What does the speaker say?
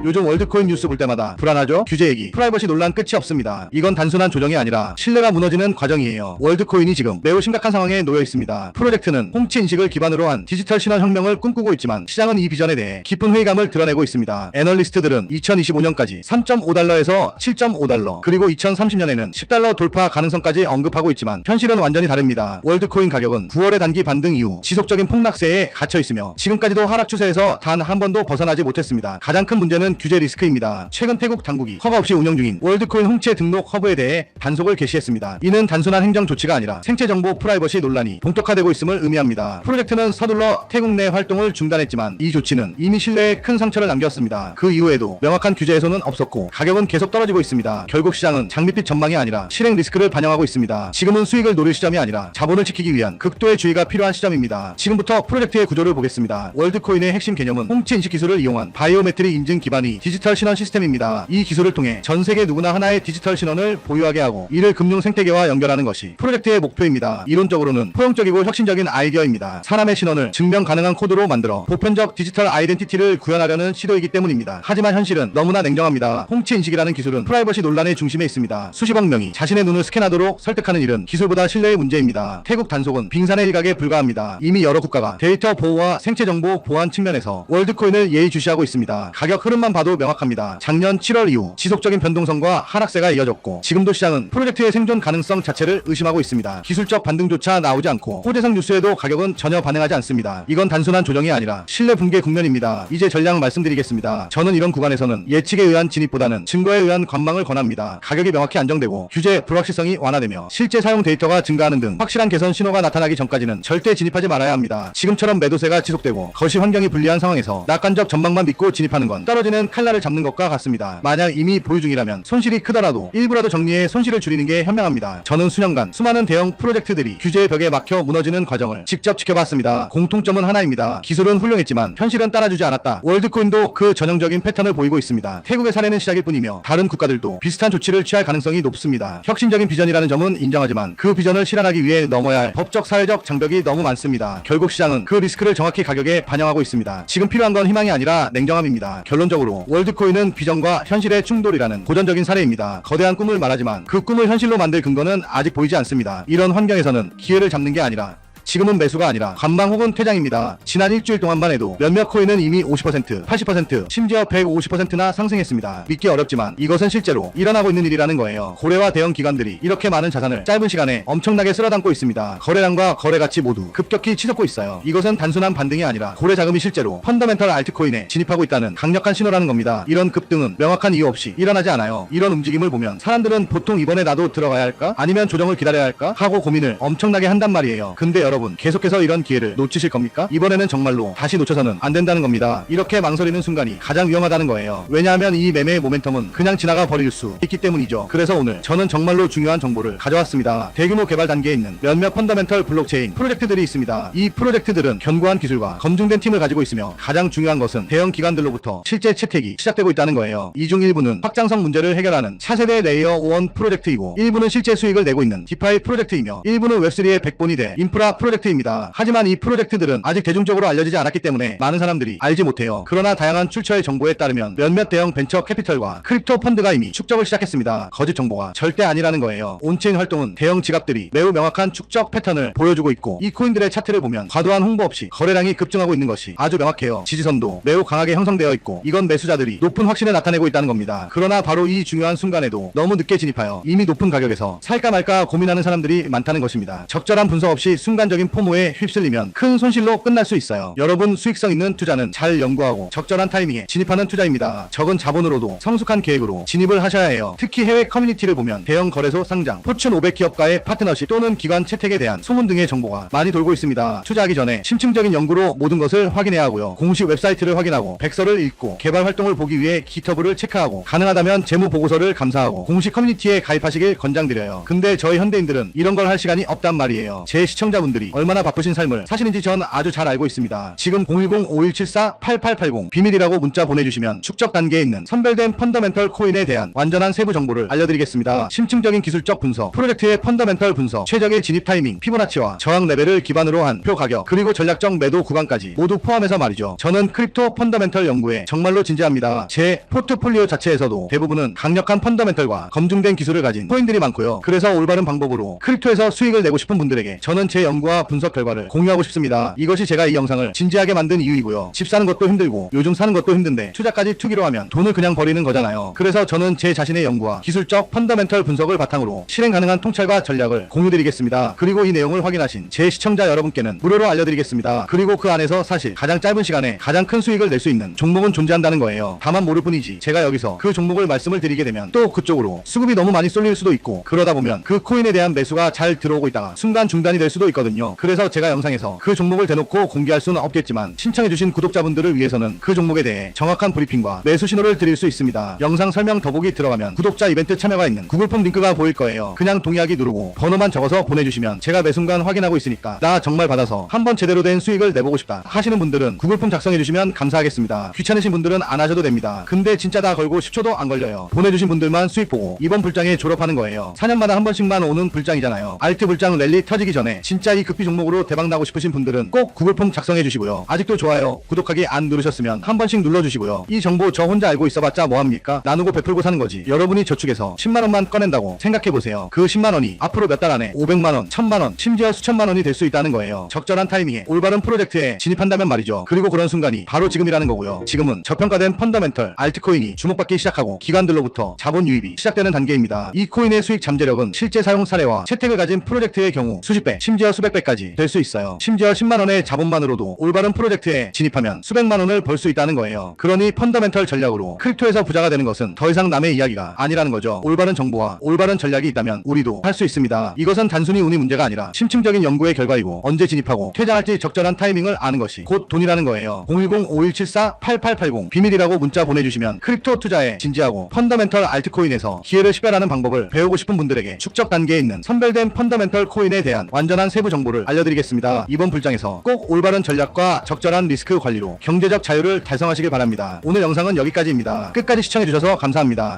요즘 월드코인 뉴스 볼 때마다 불안하죠? 규제 얘기, 프라이버시 논란 끝이 없습니다. 이건 단순한 조정이 아니라 신뢰가 무너지는 과정이에요. 월드코인이 지금 매우 심각한 상황에 놓여 있습니다. 프로젝트는 홍치 인식을 기반으로 한 디지털 신원 혁명을 꿈꾸고 있지만 시장은 이 비전에 대해 깊은 회의감을 드러내고 있습니다. 애널리스트들은 2025년까지 3.5달러에서 7.5달러, 그리고 2030년에는 10달러 돌파 가능성까지 언급하고 있지만 현실은 완전히 다릅니다. 월드코인 가격은 9월의 단기 반등 이후 지속적인 폭락세에 갇혀 있으며 지금까지도 하락 추세에서 단 한 번도 벗어나지 못했습니다. 가장 큰 문제는 규제 리스크입니다. 최근 태국 당국이 허가 없이 운영 중인 월드코인 홍채 등록 허브에 대해 단속을 개시했습니다. 이는 단순한 행정 조치가 아니라 생체 정보 프라이버시 논란이 본격화되고 있음을 의미합니다. 프로젝트는 서둘러 태국 내 활동을 중단했지만 이 조치는 이미 신뢰에 큰 상처를 남겼습니다. 그 이후에도 명확한 규제 해소는 없었고 가격은 계속 떨어지고 있습니다. 결국 시장은 장밋빛 전망이 아니라 실행 리스크를 반영하고 있습니다. 지금은 수익을 노릴 시점이 아니라 자본을 지키기 위한 극도의 주의가 필요한 시점입니다. 지금부터 프로젝트의 구조를 보겠습니다. 월드코인의 핵심 개념은 홍치 인식 기술을 이용한 바이오메트릭 인증 기반의 디지털 신원 시스템입니다. 이 기술을 통해 전 세계 누구나 하나의 디지털 신원을 보유하게 하고 이를 금융 생태계와 연결하는 것이 프로젝트의 목표입니다. 이론적으로는 포용적이고 혁신적인 아이디어입니다. 사람의 신원을 증명 가능한 코드로 만들어 보편적 디지털 아이덴티티를 구현하려는 시도이기 때문입니다. 하지만 현실은 너무나 냉정합니다. 홍치 인식이라는 기술은 프라이버시 논란의 중심에 있습니다. 수십억 명이 자신의 눈을 스캔하도록 설득하는 일은 기술보다 신뢰의 문제입니다. 태국 단속은 빙산의 일각에 불과합니다. 이미 여러 국가가 데이터 보호와 생체 정보 보안 측면에서 월드코인을 예의주시하고 있습니다. 가격 흐름만 봐도 명확합니다. 작년 7월 이후 지속적인 변동성과 하락세가 이어졌고 지금도 시장은 프로젝트의 생존 가능성 자체를 의심하고 있습니다. 기술적 반등조차 나오지 않고 호재성 뉴스에도 가격은 전혀 반응하지 않습니다. 이건 단순한 조정이 아니라 신뢰 붕괴 국면입니다. 이제 전략 말씀드리겠습니다. 저는 이런 구간에서는 예측에 의한 진입보다는 증거에 의한 관망을 권합니다. 가격이 명확히 안정되고 규제 불확실성이 완화되며 실제 사용 데이터가 증가하는 등 확실한 개선 신호가 나타나기 전까지는 절대 진입하지 말아야 합니다. 지금처럼 매도세가 지속되고 거시 환경이 불리한 상황에서 낙관적 전망만 믿고 진입하는 건 떨어지는 칼날을 잡는 것과 같습니다. 만약 이미 보유 중이라면 손실이 크더라도 일부라도 정리해 손실을 줄이는 게 현명합니다. 저는 수년간 수많은 대형 프로젝트들이 규제의 벽에 막혀 무너지는 과정을 직접 지켜봤습니다. 공통점은 하나입니다. 기술은 훌륭했지만 현실은 따라주지 않았다. 월드코인도 그 전형적인 패턴을 보이고 있습니다. 태국의 사례는 시작일 뿐이며 다른 국가들도 비슷한 조치를 취할 가능성이 높습니다. 혁신적인 비전이라는 점은 인정하지만 그 비전을 실현하기 위해 넘어야 할 법적 사회적 장벽이 너무 많습니다. 결국 시장은 그 리스크를 정확히 가격에 반영하고 있습니다. 지금 필요한 건 희망이 아니라 냉정함입니다. 결론적으로 월드코인은 비전과 현실의 충돌이라는 고전적인 사례입니다. 거대한 꿈을 말하지만 그 꿈을 현실로 만들 근거는 아직 보이지 않습니다. 이런 환경에서는 기회를 잡는 게 아니라 지금은 매수가 아니라 관망 혹은 퇴장입니다. 지난 일주일 동안만 해도 몇몇 코인은 이미 50%, 80%, 심지어 150%나 상승했습니다. 믿기 어렵지만 이것은 실제로 일어나고 있는 일이라는 거예요. 고래와 대형 기관들이 이렇게 많은 자산을 짧은 시간에 엄청나게 쓸어담고 있습니다. 거래량과 거래 가치 모두 급격히 치솟고 있어요. 이것은 단순한 반등이 아니라 고래 자금이 실제로 펀더멘털 알트코인에 진입하고 있다는 강력한 신호라는 겁니다. 이런 급등은 명확한 이유 없이 일어나지 않아요. 이런 움직임을 보면 사람들은 보통 이번에 나도 들어가야 할까? 아니면 조정을 기다려야 할까? 하고 고민을 엄청나게 한단 말이에요. 근데 여러분 계속해서 이런 기회를 놓치실 겁니까? 이번에는 정말로 다시 놓쳐서는 안 된다는 겁니다. 이렇게 망설이는 순간이 가장 위험하다는 거예요. 왜냐하면 이 매매의 모멘텀은 그냥 지나가 버릴 수 있기 때문이죠. 그래서 오늘 저는 정말로 중요한 정보를 가져왔습니다. 대규모 개발 단계에 있는 몇몇 펀더멘털 블록체인 프로젝트들이 있습니다. 이 프로젝트들은 견고한 기술과 검증된 팀을 가지고 있으며 가장 중요한 것은 대형 기관들로부터 실제 채택이 시작되고 있다는 거예요. 이 중 일부는 확장성 문제를 해결하는 차세대 레이어 1 프로젝트이고 일부는 실제 수익을 내고 있는 디파이 프로젝트이며 일부는 웹3의 백본이 돼 인프라 프로젝트입니다. 하지만 이 프로젝트들은 아직 대중적으로 알려지지 않았기 때문에 많은 사람들이 알지 못해요. 그러나 다양한 출처의 정보에 따르면 몇몇 대형 벤처 캐피털과 크립토 펀드가 이미 축적을 시작했습니다. 거짓 정보가 절대 아니라는 거예요. 온체인 활동은 대형 지갑들이 매우 명확한 축적 패턴을 보여주고 있고 이 코인들의 차트를 보면 과도한 홍보 없이 거래량이 급증하고 있는 것이 아주 명확해요. 지지선도 매우 강하게 형성되어 있고 이건 매수자들이 높은 확신을 나타내고 있다는 겁니다. 그러나 바로 이 중요한 순간에도 너무 늦게 진입하여 이미 높은 가격에서 살까 말까 고민하는 사람들이 많다는 것입니다. 적절한 분석 없이 순간적인 포모에 휩쓸리면 큰 손실로 끝날 수 있어요. 여러분, 수익성 있는 투자는 잘 연구하고 적절한 타이밍에 진입하는 투자입니다. 적은 자본으로도 성숙한 계획으로 진입을 하셔야 해요. 특히 해외 커뮤니티를 보면 대형 거래소 상장, 포춘 500 기업과의 파트너십 또는 기관 채택에 대한 소문 등의 정보가 많이 돌고 있습니다. 투자하기 전에 심층적인 연구로 모든 것을 확인해야 하고요. 공식 웹사이트를 확인하고 백서를 읽고 개발 활동을 보기 위해 기터브를 체크하고 가능하다면 재무 보고서를 감사하고 공식 커뮤니티에 가입하시길 권장드려요. 근데 저희 현대인들은 이런 걸 할 시간이 없단 말이에요. 제 시청자분들이 분들이 얼마나 바쁘신 삶을 사시는지 전 아주 잘 알고 있습니다. 지금 010-5174-8880 비밀이라고 문자 보내주시면 축적 단계에 있는 선별된 펀더멘털 코인에 대한 완전한 세부 정보를 알려드리겠습니다. 심층적인 기술적 분석, 프로젝트의 펀더멘털 분석, 최적의 진입 타이밍, 피보나치와 저항 레벨을 기반으로 한 표 가격, 그리고 전략적 매도 구간까지 모두 포함해서 말이죠. 저는 크립토 펀더멘털 연구에 정말로 진지합니다. 제 포트폴리오 자체에서도 대부분은 강력한 펀더멘털과 검증된 기술을 가진 코인들이 많고요. 그래서 올바른 방법으로 크립토에서 수익을 내고 싶은 분들에게 저는 제 연구와 분석 결과를 공유하고 싶습니다. 이것이 제가 이 영상을 진지하게 만든 이유이고요. 집 사는 것도 힘들고 요즘 사는 것도 힘든데 투자까지 투기로 하면 돈을 그냥 버리는 거잖아요. 그래서 저는 제 자신의 연구와 기술적 펀더멘털 분석을 바탕으로 실행 가능한 통찰과 전략을 공유드리겠습니다. 그리고 이 내용을 확인하신 제 시청자 여러분께는 무료로 알려드리겠습니다. 그리고 그 안에서 사실 가장 짧은 시간에 가장 큰 수익을 낼 수 있는 종목은 존재한다는 거예요. 다만 모를 뿐이지 제가 여기서 그 종목을 말씀을 드리게 되면 또 그쪽으로 수급이 너무 많이 쏠릴 수도 있고, 그러다 보면 그 코인에 대한 매수가 잘 들어오고 있다가 순간 중단이 될 수도 있거든요. 그래서 제가 영상에서 그 종목을 대놓고 공개할 수는 없겠지만 신청해주신 구독자분들을 위해서는 그 종목에 대해 정확한 브리핑과 매수 신호를 드릴 수 있습니다. 영상 설명 더보기 들어가면 구독자 이벤트 참여가 있는 구글폼 링크가 보일 거예요. 그냥 동의하기 누르고 번호만 적어서 보내주시면 제가 매 순간 확인하고 있으니까 나 정말 받아서 한번 제대로 된 수익을 내보고 싶다 하시는 분들은 구글폼 작성해주시면 감사하겠습니다. 귀찮으신 분들은 안 하셔도 됩니다. 근데 진짜 다 걸고 10초도 안 걸려요. 보내주신 분들만 수익 보고 이번 불장에 졸업하는 거예요. 4년마다 한 번씩만 오는 불장이잖아요. 알트 불장 랠리 터지기 전에 진짜 이 급비 종목으로 대박 나고 싶으신 분들은 꼭 구글폼 작성해주시고요. 아직도 좋아요, 구독하기 안 누르셨으면 한 번씩 눌러주시고요. 이 정보 저 혼자 알고 있어봤자 뭐합니까? 나누고 베풀고 사는 거지. 여러분이 저축해서 10만원만 꺼낸다고 생각해보세요. 그 10만원이 앞으로 몇 달 안에 500만원, 1000만원, 심지어 수천만원이 될 수 있다는 거예요. 적절한 타이밍에 올바른 프로젝트에 진입한다면 말이죠. 그리고 그런 순간이 바로 지금이라는 거고요. 지금은 저평가된 펀더멘털 알트코인이 주목받기 시작하고 기관들로부터 자본 유입이 시작되는 단계입니다. 이 코인의 수익 잠재력은 실제 사용 사례와 채택을 가진 프로젝트의 경우 수십 배, 심지어 수백 배까지 될 수 있어요. 심지어 10만원의 자본만으로도 올바른 프로젝트에 진입하면 수백만원을 벌 수 있다는 거예요. 그러니 펀더멘털 전략으로 크립토에서 부자가 되는 것은 더 이상 남의 이야기가 아니라는 거죠. 올바른 정보와 올바른 전략이 있다면 우리도 할 수 있습니다. 이것은 단순히 운이 문제가 아니라 심층적인 연구의 결과이고, 언제 진입하고 퇴장할지 적절한 타이밍을 아는 것이 곧 돈이라는 거예요. 010-5174-8880 비밀이라고 문자 보내주시면 크립토 투자에 진지하고 펀더멘털 알트코인에서 기회를 식별하는 방법을 배우고 싶은 분들에게 축적 단계에 있는 선별된 펀더멘털 코인에 대한 완전한 세부 정보를 알려드리겠습니다. 이번 불장에서 꼭 올바른 전략과 적절한 리스크 관리로 경제적 자유를 달성하시길 바랍니다. 오늘 영상은 여기까지입니다. 끝까지 시청해주셔서 감사합니다.